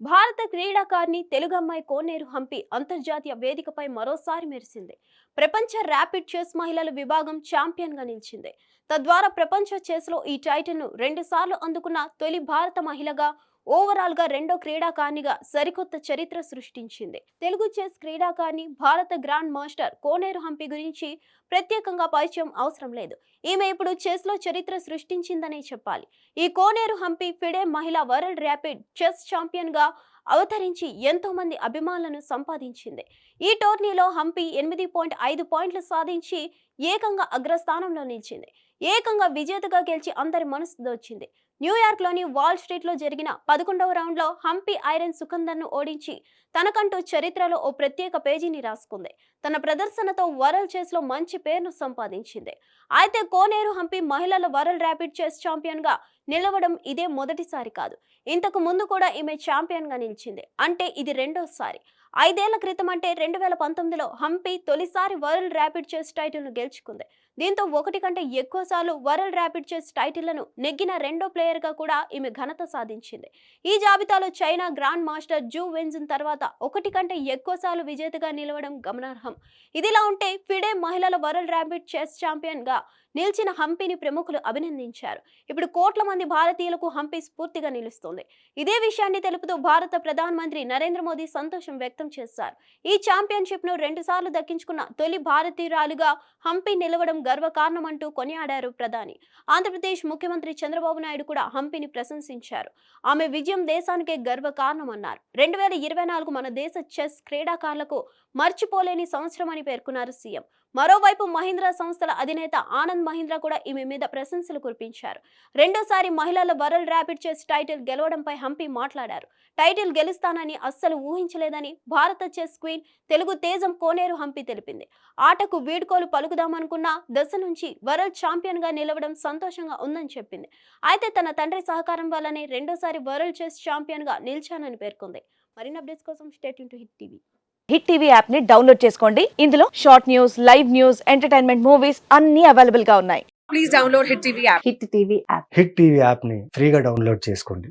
భారత క్రీడాకారిణి తెలుగమ్మాయి కోనేరు హంపి అంతర్జాతీయ వేదికపై మరోసారి మెరిసింది. ప్రపంచ ర్యాపిడ్ చెస్ మహిళల విభాగం ఛాంపియన్ గా నిలిచింది. తద్వారా ప్రపంచ చెస్ లో ఈ టైటిల్ ను 2 సార్లు అందుకున్న తొలి భారత మహిళగా, ఓవరాల్ గా రెండో క్రీడాకారిణిగా సరికొత్త చరిత్ర సృష్టించింది. తెలుగు చెస్ క్రీడాకారిణి, భారత గ్రాండ్ మాస్టర్ కోనేరు హంపి గురించి ప్రత్యేకంగా పరిచయం అవసరం లేదు. ఈమె ఇప్పుడు చెస్ లో చరిత్ర సృష్టించిందనే చెప్పాలి. ఈ కోనేరు హంపి ఫిడే మహిళా వరల్డ్ ర్యాపిడ్ చెస్ ఛాంపియన్ గా అవతరించి ఎంతో మంది అభిమానులను సంపాదించింది. ఈ టోర్నీలో హంపి 8.5 పాయింట్లు సాధించి ఏకంగా అగ్రస్థానంలో నిలిచింది. ఏకంగా విజేతగా గెలిచి అందరి మనసు దోచింది. న్యూయార్క్ లోని వాల్ స్ట్రీట్ లో జరిగిన 11వ రౌండ్ లో హంపి ఐరన్ సుకందర్ ను ఓడించి తనకంటూ చరిత్రలో ఓ ప్రత్యేక పేజీని రాసుకుంది. తన ప్రదర్శనతో వరల్డ్ చెస్ లో మంచి పేరును సంపాదించింది. అయితే కోనేరు హంపి మహిళల వరల్డ్ ర్యాపిడ్ చెస్ ఛాంపియన్ గా నిలవడం ఇదే మొదటిసారి కాదు. ఇంతకు ముందు కూడా ఈమె ఛాంపియన్ గా నిలిచింది. అంటే ఇది రెండోసారి. 5 ఏళ్ల క్రితం అంటే 2019లో హంపి తొలిసారి వరల్డ్ ర్యాపిడ్ చెస్ టైటిల్ ను గెలుచుకుంది. దీంతో ఒకటి కంటే ఎక్కువ సార్లు వరల్డ్ ర్యాపిడ్ చెస్ టైటిళ్లను నెగ్గిన రెండో ప్లేయర్ గా కూడా ఈమె ఘనత సాధించింది. ఈ జాబితాలో చైనా గ్రాండ్ మాస్టర్ జూ వెన్జిన్ తర్వాత ఒకటి కంటే ఎక్కువ సార్లు విజేతగా నిలవడం గమనార్హం. ఇదిలా ఉంటే ఫిడే మహిళల వరల్డ్ ర్యాపిడ్ చెస్ ఛాంపియన్ గా నిలిచిన హంపిని ప్రముఖులు అభినందించారు. ఇప్పుడు కోట్ల మంది భారతీయులకు హంపి స్ఫూర్తిగా నిలుస్తుంది. ఇదే విషయాన్ని తెలుపుతూ భారత ప్రధానమంత్రి నరేంద్ర మోదీ సంతోషం వ్యక్తం చేశారు. ఈ ఛాంపియన్షిప్ ను 2 సార్లు దక్కించుకున్న తొలి భారతీయురాలుగా హంపి నిలవడం గర్వకారణమంటూ కొనియాడారు ప్రధాని. ఆంధ్రప్రదేశ్ ముఖ్యమంత్రి చంద్రబాబు నాయుడు కూడా హంపిని ప్రశంసించారు. ఆమె విజయం దేశానికే గర్వకారణమన్నారు. 2024 మన దేశ చెస్ క్రీడాకారులకు మర్చిపోలేని సంవత్సరమని పేర్కొన్నారు సీఎం. మరోవైపు మహీంద్రా సంస్థల అధినేత ఆనంద్ మహీంద్రా కూడా ఈమె మీద ప్రశంసలు కురిపించారు. రెండోసారి మహిళల వరల్డ్ ర్యాపిడ్ చెస్ టైటిల్ గెలవడంపై హంపి మాట్లాడారు. టైటిల్ గెలుస్తానని అస్సలు ఊహించలేదని భారత చెస్ క్వీన్, తెలుగు తేజం కోనేరు హంపి తెలిపింది. ఆటకు వీడ్కోలు పలుకుదామనుకున్న దశ నుంచి వరల్డ్ ఛాంపియన్ గా నిలవడం సంతోషంగా ఉందని చెప్పింది. అయితే తన తండ్రి సహకారం వల్లనే రెండోసారి వరల్డ్ చెస్ ఛాంపియన్ గా నిలిచానని పేర్కొంది. మరిన్ని అప్డేట్స్ కోసం stay tune to hit TV. Hit TV app ని డౌన్లోడ్ చేసుకోండి. ఇందులో short news, live news, entertainment movies అన్ని అవైలబుల్ గా ఉన్నాయి. Please download Hit TV app. Hit TV app. Hit TV యాప్ని ఫ్రీగా డౌన్లోడ్ చేసుకోండి.